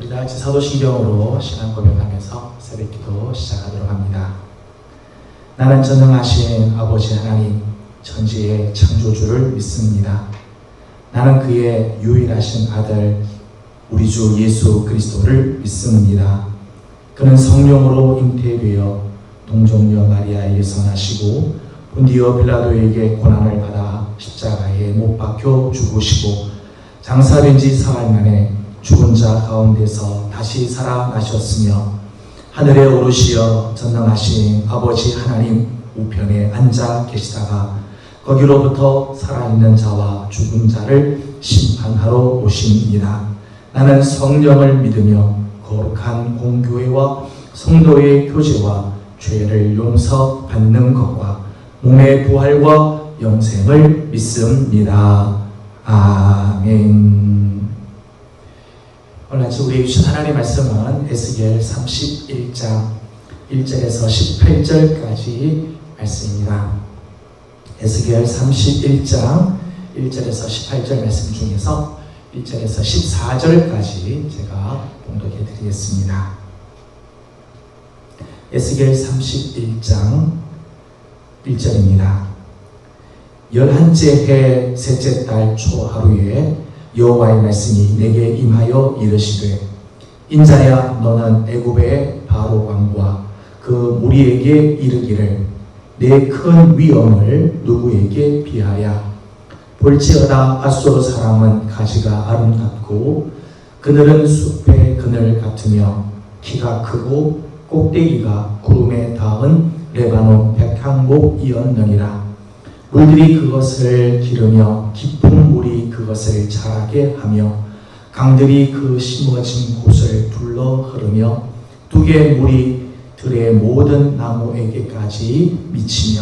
우리 다 같이 사도신경으로 신앙 고백하면서 새벽기도 시작하도록 합니다. 나는 전능하신 아버지 하나님 천지의 창조주를 믿습니다. 나는 그의 유일하신 아들 우리 주 예수 그리스도를 믿습니다. 그는 성령으로 잉태되어 동정녀 마리아에게서 나시고 본디오 빌라도에게 고난을 받아 십자가에 못 박혀 죽으시고 장사된 지 사흘 만에 죽은 자 가운데서 다시 살아나셨으며 하늘에 오르시어 전능하신 아버지 하나님 우편에 앉아 계시다가 거기로부터 살아있는 자와 죽은 자를 심판하러 오십니다. 나는 성령을 믿으며 거룩한 공교회와 성도의 교제와 죄를 용서받는 것과 몸의 부활과 영생을 믿습니다. 아멘. 오늘 아침 우리에게 주신 하나님의 말씀은 에스겔 31장 1절에서 18절까지 말씀입니다. 에스겔 31장 1절에서 18절 말씀 중에서 1절에서 14절까지 제가 봉독해 드리겠습니다. 에스겔 31장 1절입니다. 11째 해 셋째 달 초 하루에 여호와의 말씀이 내게 임하여 이르시되 인자야 너는 애굽의 바로 왕과 그 무리에게 이르기를 내 큰 위엄을 누구에게 비하야 볼지어다 아수르 사람은 가지가 아름답고 그늘은 숲의 그늘 같으며 키가 크고 꼭대기가 구름에 닿은 레바논 백향목이었느니라. 물들이 그것을 기르며 깊은 물이 그것을 자라게 하며 강들이 그 심어진 곳을 둘러 흐르며 뚝의 물이 들의 모든 나무에게까지 미치며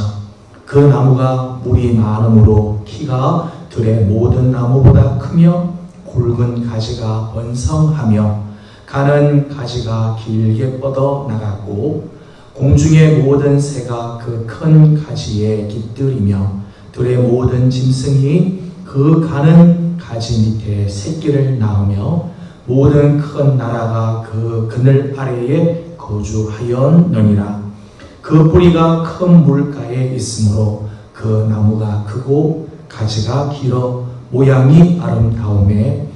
그 나무가 물이 많으므로 키가 들의 모든 나무보다 크며 굵은 가지가 번성하며 가는 가지가 길게 뻗어 나갔고 공중의 모든 새가 그 큰 가지에 깃들이며 들의 모든 짐승이 그 가는 가지 밑에 새끼를 낳으며 모든 큰 나라가 그 그늘 아래에 거주하였느니라. 그 뿌리가 큰 물가에 있으므로 그 나무가 크고 가지가 길어 모양이 아름다우매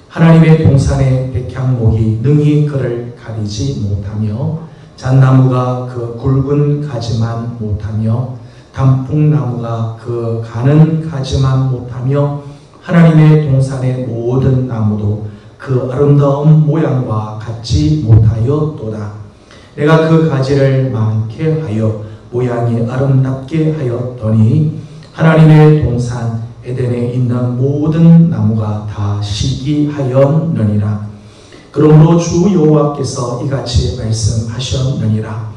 하나님의 동산의 백향목이 능히 그를 가리지 못하며 잣나무가 그 굵은 가지만 못하며 단풍나무가 그 가는 가지만 못하며 하나님의 동산의 모든 나무도 그 아름다운 모양과 같지 못하였도다. 내가 그 가지를 많게 하여 모양이 아름답게 하였더니 하나님의 동산 에덴에 있는 모든 나무가 다 시기하였느니라. 그러므로 주 여호와께서 이같이 말씀하셨느니라.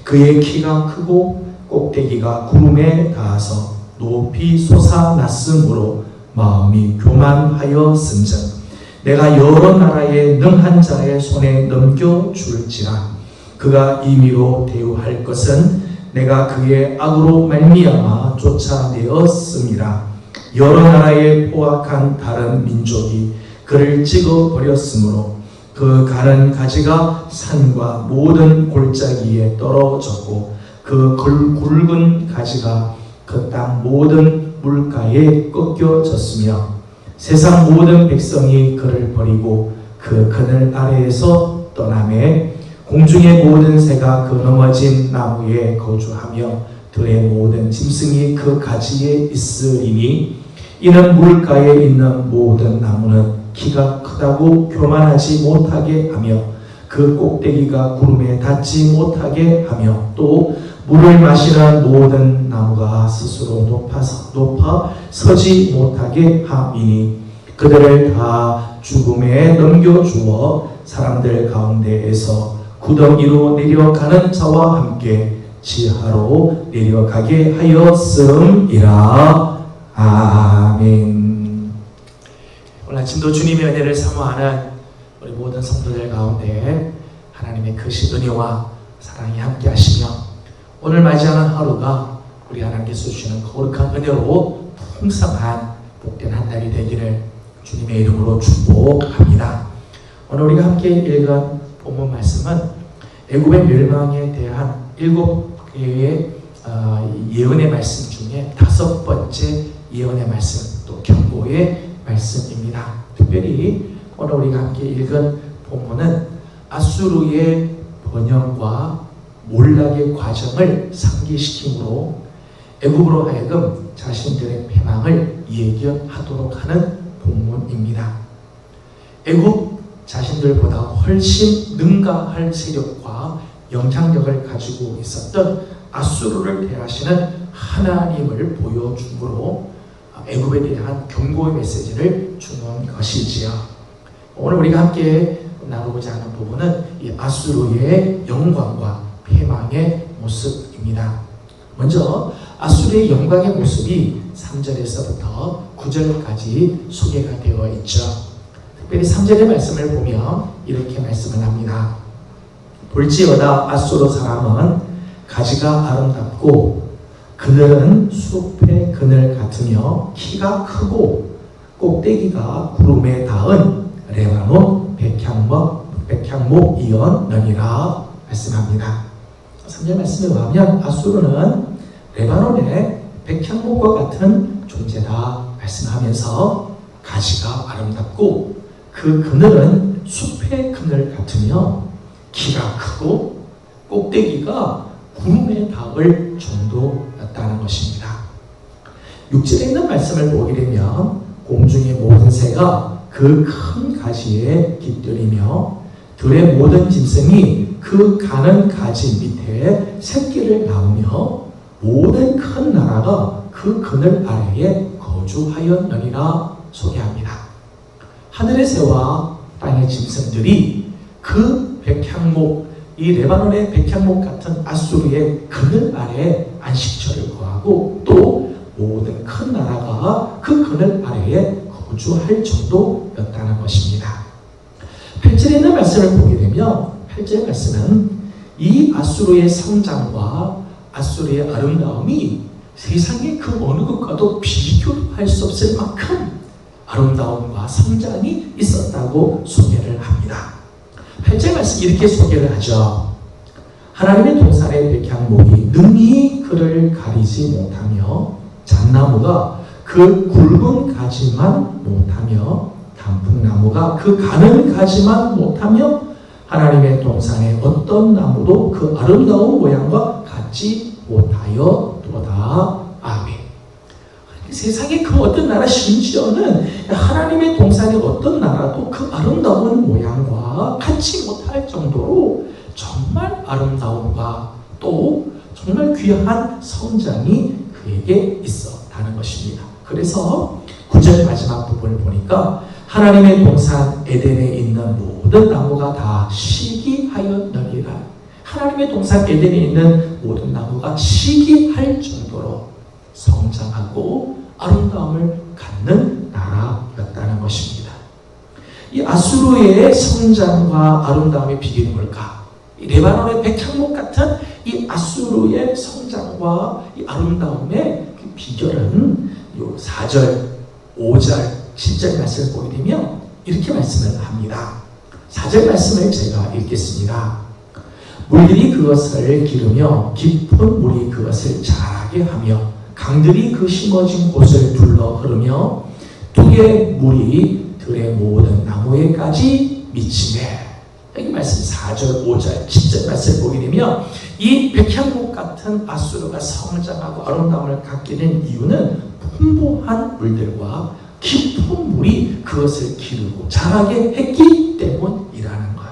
그의 키가 크고 꼭대기가 구름에 닿아서 높이 솟아났으므로 마음이 교만하였은즉 내가 여러 나라의 능한 자의 손에 넘겨줄지라. 그가 임의로 대우할 것은 내가 그의 악으로 말미암아 쫓아내었음이라. 여러 나라의 포악한 다른 민족이 그를 찍어버렸으므로 그 가는 가지가 산과 모든 골짜기에 떨어졌고 그 굵은 가지가 그 땅 모든 물가에 꺾여졌으며 세상 모든 백성이 그를 버리고 그 그늘 아래에서 떠나매 공중의 모든 새가 그 넘어진 나무에 거주하며 들의 모든 짐승이 그 가지에 있으리니 이는 물가에 있는 모든 나무는 키가 크다고 교만하지 못하게 하며 그 꼭대기가 구름에 닿지 못하게 하며 또 물을 마시는 모든 나무가 스스로 높아 서지 못하게 함이니 그들을 다 죽음에 넘겨주어 사람들 가운데에서 구덩이로 내려가는 자와 함께 지하로 내려가게 하였음이라. 아멘. 오늘 아침도 주님의 은혜를 사모하는 우리 모든 성도들 가운데 하나님의 크신 은혜와 사랑이 함께 하시며 오늘 맞이하는 하루가 우리 하나님께서 주시는 거룩한 은혜로 풍성한 복된 한 달이 되기를 주님의 이름으로 축복합니다. 오늘 우리가 함께 읽은 본문 말씀은 애굽의 멸망에 대한 7개의 예언의 말씀 중에 5번째 예언의 말씀, 또 경고의 말씀입니다. 특별히 오늘 우리가 함께 읽은 본문은 아수르의 번영과 몰락의 과정을 상기시키므로 애굽으로 하여금 자신들의 패망을 예견하도록 하는 본문입니다. 애굽 자신들보다 훨씬 능가할 세력과 영향력을 가지고 있었던 아수르를 대하시는 하나님을 보여줌으로 애굽에 대한 경고의 메시지를 주는 것이지요. 오늘 우리가 함께 나누고자 하는 부분은 이 아수르의 영광과 패망의 모습입니다. 먼저 아수르의 영광의 모습이 3절에서부터 9절까지 소개가 되어 있죠. 특별히 3절의 말씀을 보면 이렇게 말씀을 합니다. 볼지어다 아수르 사람은 가지가 아름답고 그늘은 숲의 그늘 같으며 키가 크고 꼭대기가 구름에 닿은 레바논 백향목이었느니라 말씀합니다. 3절 말씀에 의하면 아수르는 레바논의 백향목과 같은 존재다 말씀하면서 가지가 아름답고 그 그늘은 숲의 그늘 같으며 키가 크고 꼭대기가 구름에 닿을 정도였다는 것입니다. 6절에 있는 말씀을 보게 되면 공중의 모든 새가 그 큰 가지에 깃들이며 들의 모든 짐승이 그 가는 가지 밑에 새끼를 낳으며 모든 큰 나라가 그 그늘 아래에 거주하였느니라 소개합니다. 하늘의 새와 땅의 짐승들이 그 백향목, 이 레바논의 백향목 같은 아수르의 그늘 아래에 안식처를 구하고 또 모든 큰 나라가 그 그늘 아래에 거주할 정도였다는 것입니다. 8절에 있는 말씀을 보게 되면 8절 말씀은 이 아수르의 성장과 아수르의 아름다움이 세상의 그 어느 것과도 비교도 할 수 없을 만큼 아름다움과 성장이 있었다고 소개를 합니다. 8절 말씀 이렇게 소개를 하죠. 하나님의 동산의 백향목이 능히 그를 가리지 못하며 잣나무가 그 굵은 가지만 못하며 단풍나무가 그 가는 가지만 못하며 하나님의 동산의 어떤 나무도 그 아름다운 모양과 같지 못하였도다. 아멘. 세상의 그 어떤 나라, 심지어는 하나님의 동산의 어떤 나라도 그 아름다운 모양과 같지 못할 정도로 정말 아름다움과 또 정말 귀한 성장이 그에게 있었다는 것입니다. 그래서 9절 마지막 부분을 보니까 하나님의 동산 에덴에 있는 모든 나무가 다 시기하였느니라. 하나님의 동산 에덴에 있는 모든 나무가 시기할 정도로 성장하고 아름다움을 갖는 나라였다는 것입니다. 이 아수르의 성장과 아름다움의 비결이 뭘까? 이 레바논의 백향목 같은 이 아수르의 성장과 이 아름다움의 그 비결은 요 4절, 5절, 10절 말씀을 보게 되면 이렇게 말씀을 합니다. 4절 말씀을 제가 읽겠습니다. 물들이 그것을 기르며 깊은 물이 그것을 자라게 하며 강들이 그 심어진 곳을 둘러 흐르며 뚝의 물이 들의 모든 나무에까지 미치네. 여기 말씀 4절, 5절, 10절 말씀을 보게 되면 이 백향목 같은 아수르가 성장하고 아름다움을 갖게 된 이유는 풍부한 물들과 깊은 물이 그것을 기르고 자라게 했기 때문이라는 거예요.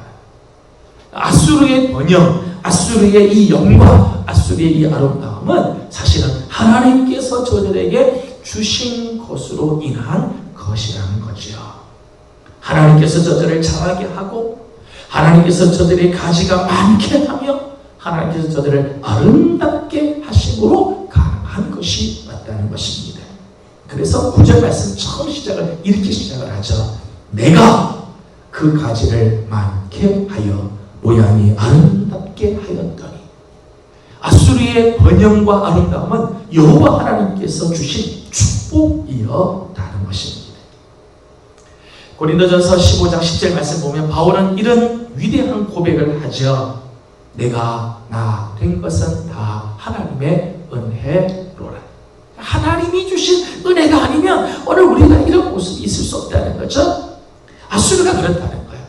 아수르의 번영, 아수르의 이 영광, 아수르의 이 아름다움은 사실은 하나님께서 저들에게 주신 것으로 인한 것이라는 거죠. 하나님께서 저들을 자라게 하고 하나님께서 저들의 가지가 많게 하며 하나님께서 저들을 아름답게 하심으로 가능한 것이 맞다는 것입니다. 그래서 9절 말씀 처음 시작을 이렇게 시작을 하죠. 내가 그 가지를 많게 하여 모양이 아름답게 하였더니. 아수르의 번영과 아름다움은 여호와 하나님께서 주신 축복이었다는 것입니다. 고린도전서 15장 10절 말씀 보면 바울은 이런 위대한 고백을 하죠. 내가 나 된 것은 다 하나님의 은혜로라. 하나님이 주신 은혜가 아니면 오늘 우리가 이런 모습이 있을 수 없다는 거죠. 아수르가 그렇다는 거예요.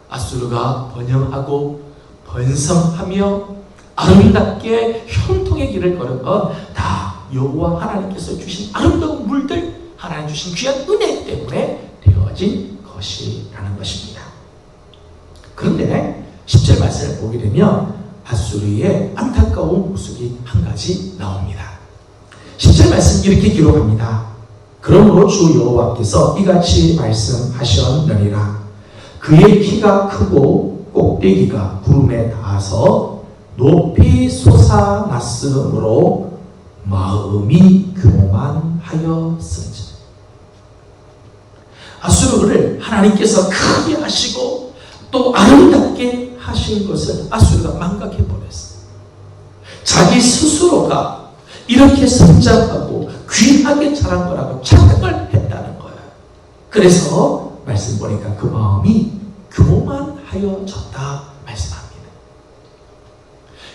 아수르가 번영하고 번성하며 아름답게 형통의 길을 걸은 건 다 여호와 하나님께서 주신 아름다운 물들, 하나님 주신 귀한 은혜 때문에 되어진 것이라는 것입니다. 그런데 10절 말씀을 보게 되면 아수르의 안타까운 모습이 한 가지 나옵니다. 10절 말씀 이렇게 기록합니다. 그러므로 주 여호와께서 이같이 말씀하셨느니라. 그의 키가 크고 꼭대기가 구름에 닿아서 높이 솟아났으므로 마음이 교만하였은지. 아수르를 하나님께서 크게 하시고 또 아름답게 하신 것을 아수르가 망각해버렸어요. 자기 스스로가 이렇게 성장하고 귀하게 자란 거라고 착각을 했다는 거예요. 그래서 말씀 보니까 그 마음이 교만하여졌다 말씀합니다.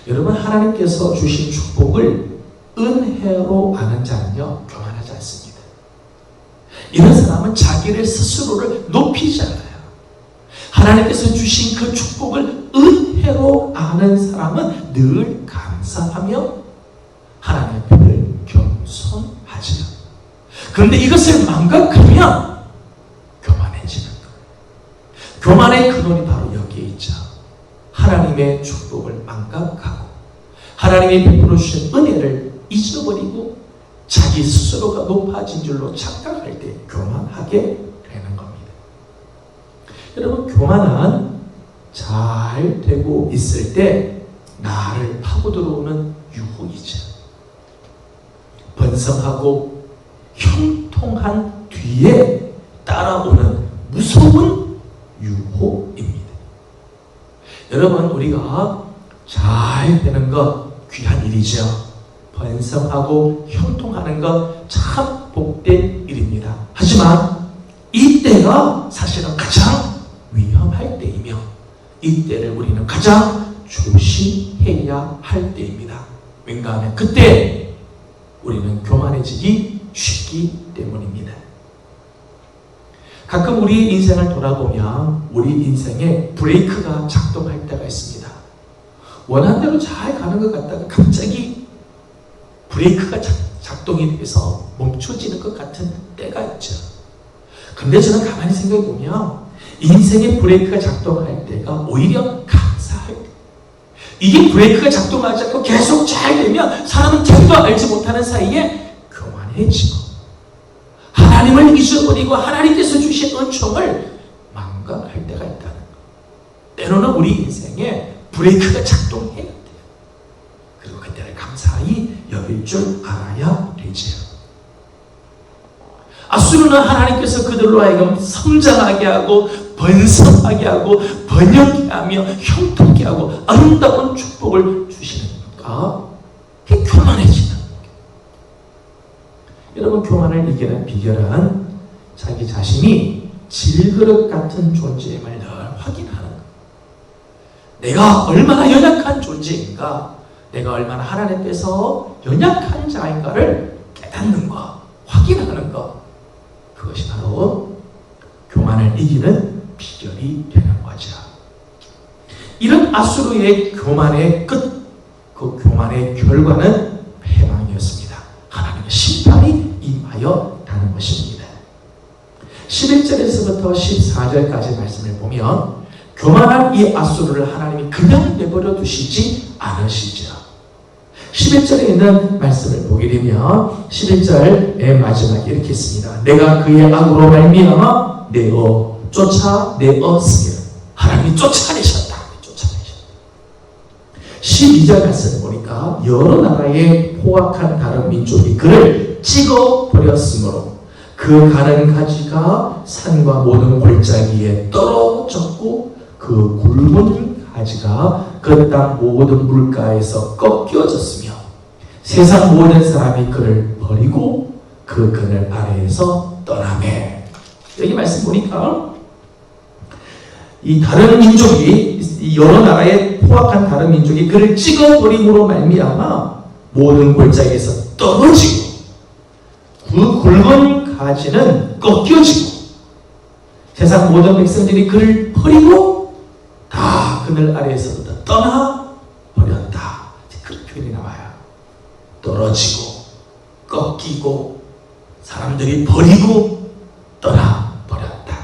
여러분, 하나님께서 주신 축복을 은혜로 아는 자는요 교만하지 않습니다. 이런 사람은 자기를 스스로를 높이지 않아요. 하나님께서 주신 그 축복을 은혜로 아는 사람은 늘 감사하며 하나님 앞에 늘 겸손하지요. 그런데 이것을 망각하면 교만해지는 거예요. 교만의 근원이 바로 여기에 있죠. 하나님의 축복을 망각하고 하나님이 베풀어 주신 은혜를 잊어버리고 자기 스스로가 높아진 줄로 착각할 때 교만하게 되는 겁니다. 여러분, 교만은 잘 되고 있을 때 나를 파고 들어오는 유혹이죠. 번성하고 형통한 뒤에 따라오는 무서운 유혹입니다. 여러분, 우리가 잘 되는 것 귀한 일이죠. 번성하고 형통하는 것 참 복된 일입니다. 하지만 이때가 사실은 가장 위험할 때이며 이때를 우리는 가장 조심해야 할 때입니다. 왠가 하면 그때 우리는 교만해지기 쉽기 때문입니다. 가끔 우리 인생을 돌아보면 우리 인생에 브레이크가 작동할 때가 있습니다. 원하는 대로 잘 가는 것 같다가 갑자기 브레이크가 작동이 돼서 멈춰지는 것 같은 때가 있죠. 근데 저는 가만히 생각해 보면 인생의 브레이크가 작동할 때가 오히려 감사할 때, 이게 브레이크가 작동하지 않고 계속 잘 되면 사람은 자기도 알지 못하는 사이에 교만해지고 하나님을 잊어버리고 하나님께서 주신 은총을 망각할 때가 있다는 것. 때로는 우리 인생에 브레이크가 작동해야 돼요. 그리고 그때를 감사히 여길 줄 알아야 되지요. 아수르는 하나님께서 그들로 하여금 성장하게 하고 번성하게 하고 번영케 하며 형통케 하고 아름다운 축복을 주시니까 그게 교만해지는 거예요. 여러분, 교만을 이기는 비결은 자기 자신이 질그릇 같은 존재임을 늘 확인하는 거예요. 내가 얼마나 연약한 존재인가, 내가 얼마나 하나님 앞에서 연약한 자인가를 깨닫는 것, 확인하는 것, 그것이 바로 교만을 이기는 비결이 되는 거죠. 이런 아수르의 교만의 끝, 그 교만의 결과는 패망이었습니다. 하나님의 심판이 임하였다는 것입니다. 11절에서부터 14절까지 말씀을 보면 교만한 이 아수르를 하나님이 그냥 내버려 두시지 않으시죠. 11절에 있는 말씀을 보게 되면 11절의 마지막에 이렇게 있습니다. 내가 그의 악으로 말미암아 쫓아내었으며, 하나님이 쫓아내셨다. 12절 말씀을 보니까 여러 나라의 포악한 다른 민족이 그를 찍어버렸으므로 그 가는 가지가 산과 모든 골짜기에 떨어졌고 그 굵은 가지가 그 땅 모든 물가에서 꺾여졌으며 세상 모든 사람이 그를 버리고 그 그늘 아래에서 떠나매. 여기 말씀 보니까 이 다른 민족이, 이 여러 나라의 포악한 다른 민족이 그를 찍어버림으로 말미암아 모든 골짜기에서 떨어지고 그 굵은 가지는 꺾여지고 세상 모든 백성들이 그를 버리고 다 그늘 아래에서부터 떠나버렸다. 그 표현이 나와요. 떨어지고 꺾이고 사람들이 버리고 떠나버렸다.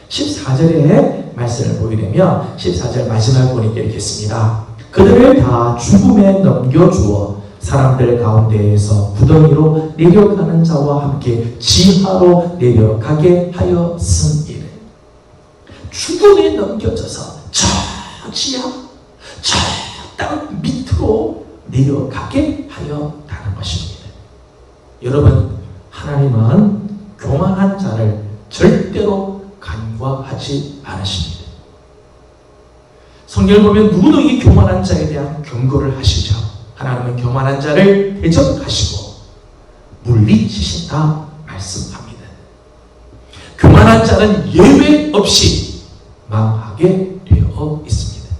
14절의 말씀을 보이려면 14절 마지막을 보니까 이렇게 씁니다. 그들을 다 죽음에 넘겨주어 사람들 가운데에서 구덩이로 내려가는 자와 함께 지하로 내려가게 하였으니 죽음에 넘겨져서 저 지하, 저 땅 밑으로 내려가게 하였다는 것입니다. 여러분, 하나님은 교만한 자를 절대로 간과하지 않으십니다. 성경을 보면 누구도 이 교만한 자에 대한 경고를 하시죠. 하나님은 교만한 자를 대적하시고 물리치신다 말씀합니다. 교만한 자는 예외 없이 망하게 되어 있습니다.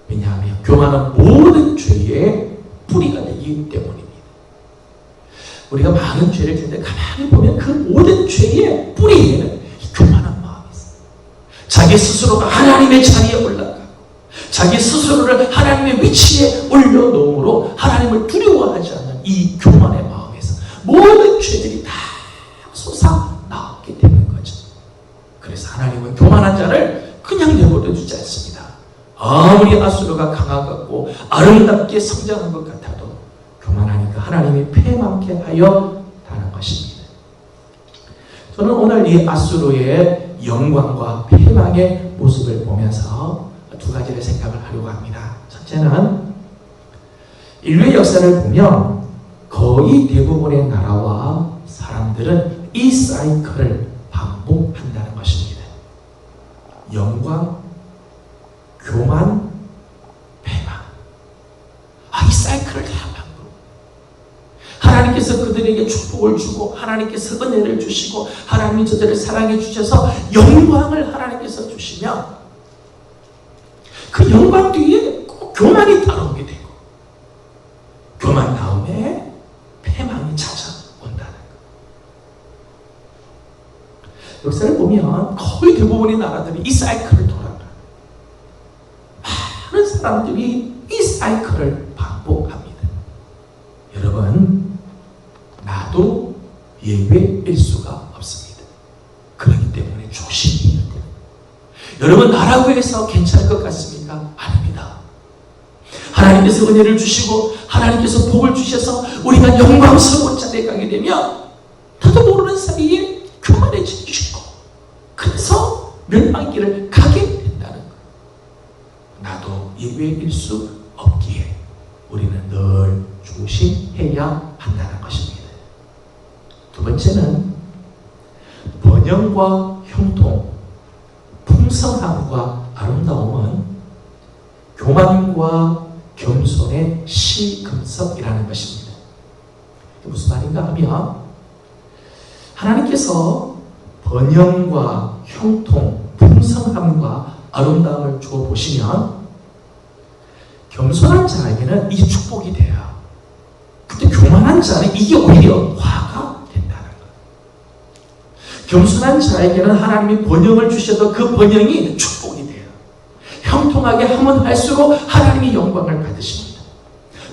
왜냐하면 교만은 모든 죄의 뿌리가 되기 때문입니다. 우리가 많은 죄를 짓는데 가만히 보면 그 모든 죄의 뿌리에는 교만한 마음이 있어요. 자기 스스로가 하나님의 자리에 올라가고 자기 스스로를 하나님의 위치에 올려놓음으로 하나님을 두려워하지 않는 이 교만의 마음에서 모든 죄들이 다 솟아나오게 되는 거죠. 그래서 하나님은 교만한 자를 그냥 내버려 두지 않습니다. 아무리 아수르가 강하고 아름답게 성장한 것 같아도 교만하니까 하나님이 패망케 하여 다는 것입니다. 저는 오늘 이 아수르의 영광과 패망의 모습을 보면서 두 가지를 생각을 하려고 합니다. 첫째는 인류의 역사를 보면 거의 대부분의 나라와 사람들은 이 사이클을 반복한다는 것입니다. 영광, 교만, 패망. 이 사이클을 다 반복. 하나님께서 그들에게 축복을 주고 하나님께서 은혜를 주시고 하나님이 저들을 사랑해 주셔서 영광을 하나님께서 주시면 그 영광 뒤에 꼭 교만이 따라오게 되고 교만 다음에 패망이 찾아온다는 것. 역사를 보면 거의 대부분의 나라들이 이 사이클을 돌아가요. 많은 사람들이 이 사이클을 반복합니다. 여러분, 나도 예외일 수가 없습니다. 그렇기 때문에 조심해야 돼요. 여러분, 나라고 해서 괜찮을 것 같습니까? 아닙니다. 하나님께서 은혜를 주시고 하나님께서 복을 주셔서 우리가 영광스러운 자리에 가게 되면 나도 모르는 사이에 교만해지시고 그래서 멸망의 길을 가게 된다는 것. 나도 예외일 수 없기에 우리는 늘 조심해야 한다는 것입니다. 두 번째는 번영과 형통, 풍성함과 아름다움은 교만과 겸손의 시금석이라는 것입니다. 무슨 말인가 하면 하나님께서 번영과 형통, 풍성함과 아름다움을 주어 보시면 겸손한 자에게는 이게 축복이 돼요. 근데 교만한 자는 이게 오히려 화가 된다는 거예요. 겸손한 자에게는 하나님이 번영을 주셔도 그 번영이 축복이 돼요. 형통하게 하면 할수록 하나님이 영광을 받으십니다.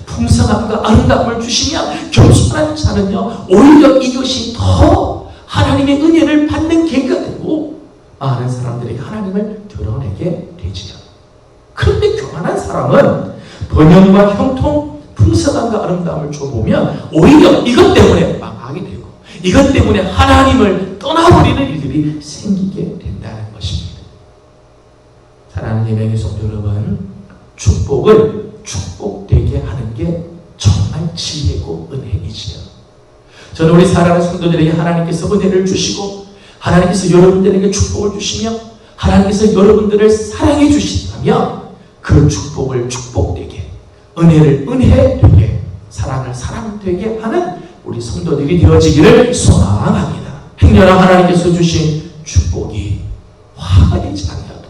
풍성함과 아름다움을 주시면 겸손한 자는요 오히려 이것이 더 하나님의 은혜를 받는 계기가 되고 많은 사람들에게 하나님을 드러내게 되지요. 그런데 교만한 사람은 번영과 형통, 풍성함과 아름다움을 줘보면 오히려 이것 때문에 망하게 되고 이것 때문에 하나님을 떠나버리는 일들이 생기게 된다는 것입니다. 사랑하는 예배의 성도 여러분, 축복을 축복되게 하는 게 정말 지혜고 은혜이지요. 저는 우리 사랑하는 성도들에게 하나님께서 은혜를 주시고 하나님께서 여러분들에게 축복을 주시며 하나님께서 여러분들을 사랑해 주신다면 그 축복을 축복되게, 은혜를 은혜되게, 사랑을 사랑되게 하는 우리 성도들이 되어지기를 소망합니다. 행여나 하나님께서 주신 축복이 화가 되지 않아도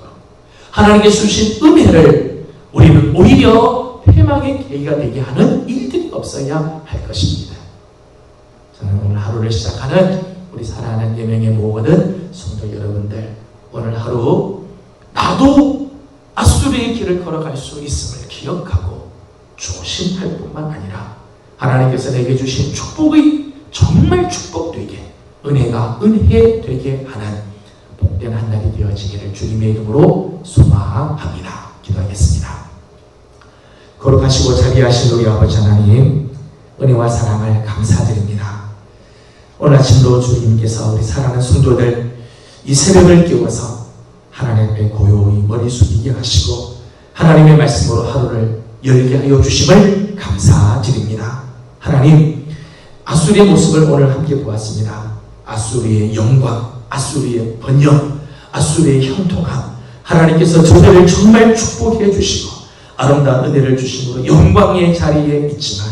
하나님께서 주신 은혜를 우리는 오히려 패망의 계기가 되게 하는 일들이 없어야 할 것입니다. 저는 오늘 하루를 시작하는 우리 사랑하는 예명의 모든 성도 여러분들, 오늘 하루 나도 아수르의 길을 걸어갈 수 있음을 기억하고 조심할 뿐만 아니라 하나님께서 내게 주신 축복이 정말 축복되게, 은혜가 은혜 되게 하는 복된 한 날이 되어지기를 주님의 이름으로 소망합니다. 기도하겠습니다. 거룩하시고 자비하신 우리 아버지 하나님, 은혜와 사랑을 감사드립니다. 오늘 아침도 주님께서 우리 사랑하는 성도들 이 새벽을 깨워서 하나님 앞에 고요히 머리 숙이게 하시고 하나님의 말씀으로 하루를 열게 하여 주심을 감사드립니다. 하나님, 아수르의 모습을 오늘 함께 보았습니다. 아수르의 영광, 아수르의 번영, 아수르의 형통함, 하나님께서 저들을 정말 축복해 주시고 아름다운 은혜를 주심으로 영광의 자리에 있지만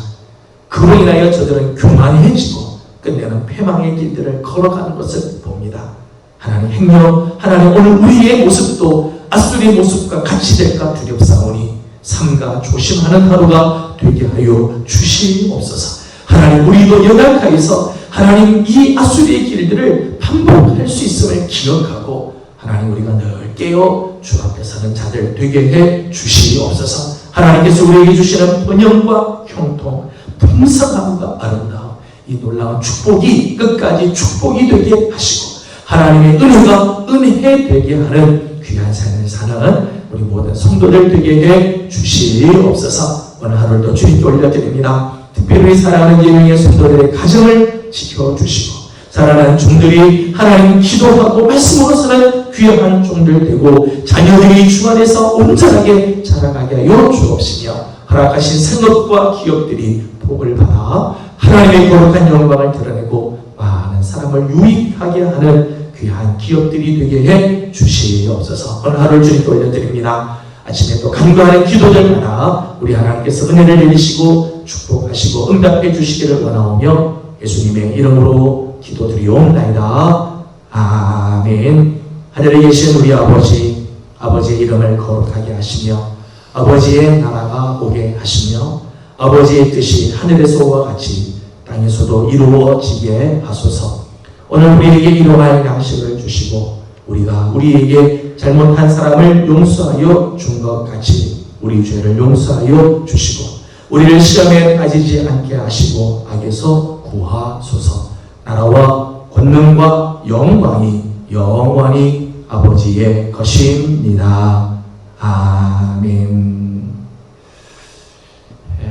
그로 인하여 저들은 교만해지고 끝내는 패망의 길들을 걸어가는 것을 봅니다. 하나님 행여 하나님 오늘 우리의 모습도 아수르의 모습과 같이 될까 두렵사오니 삼가 조심하는 하루가 되게 하여 주시옵소서. 하나님, 우리도 연약하여서 하나님 이 아수르의 길들을 반복할 수 있음을 기억하고 하나님 우리가 늘 깨어 주 앞에 서는 자들 되게 해 주시옵소서. 하나님께서 우리에게 주시는 번영과 형통, 풍성함과 아름다움, 이 놀라운 축복이 끝까지 축복이 되게 하시고 하나님의 은혜가 은혜 되게 하는 귀한 삶을 사는 우리 모든 성도들 되게 해 주시옵소서. 오늘 하루를 더 주님께 올려드립니다. 특별히 사랑하는 예명의 성도들의 가정을 지켜주시고 사랑하는 종들이 하나님 기도하고 말씀으로서는 귀한 종들 되고 자녀들이 주 안에서 온전하게 자라가게 하여 주옵시며 허락하신 생업과 기업들이 복을 받아 하나님의 거룩한 영광을 드러내고 많은 사람을 유익하게 하는 귀한 기업들이 되게 해 주시옵소서. 오늘 하루를 주님께 올려드립니다. 아침에 또 간구하는 기도들 하나 우리 하나님께서 은혜를 내리시고 축복하시고 응답해 주시기를 원하오며 예수님의 이름으로 기도드리옵나이다. 아멘. 하늘에 계신 우리 아버지, 아버지의 이름을 거룩하게 하시며 아버지의 나라가 오게 하시며 아버지의 뜻이 하늘에서와 같이 땅에서도 이루어지게 하소서. 오늘 우리에게 일용할 양식을 주시고 우리가 우리에게 잘못한 사람을 용서하여 준 것 같이 우리 죄를 용서하여 주시고 우리를 시험에 빠지지 않게 하시고 악에서 구하소서. 나라와 권능과 영광이 영원히 아버지의 것입니다. 아멘.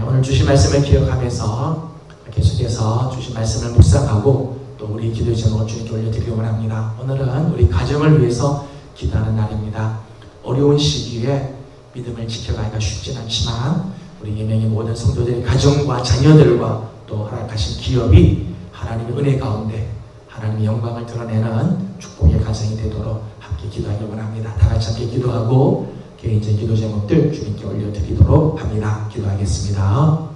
오늘 주신 말씀을 기억하면서 계속해서 주신 말씀을 묵상하고 또 우리 기도의 제목을 주님께 올려드리기 원합니다. 오늘은 우리 가정을 위해서 기도하는 날입니다. 어려운 시기에 믿음을 지켜가기가 쉽진 않지만 우리 예명의 모든 성도들의 가정과 자녀들과 또 허락하신 기업이 하나님의 은혜 가운데 하나님의 영광을 드러내는 축복의 가정이 되도록 함께 기도하기 원합니다. 다 같이 함께 기도하고 개인적인 기도 제목들 주님께 올려드리도록 합니다. 기도하겠습니다.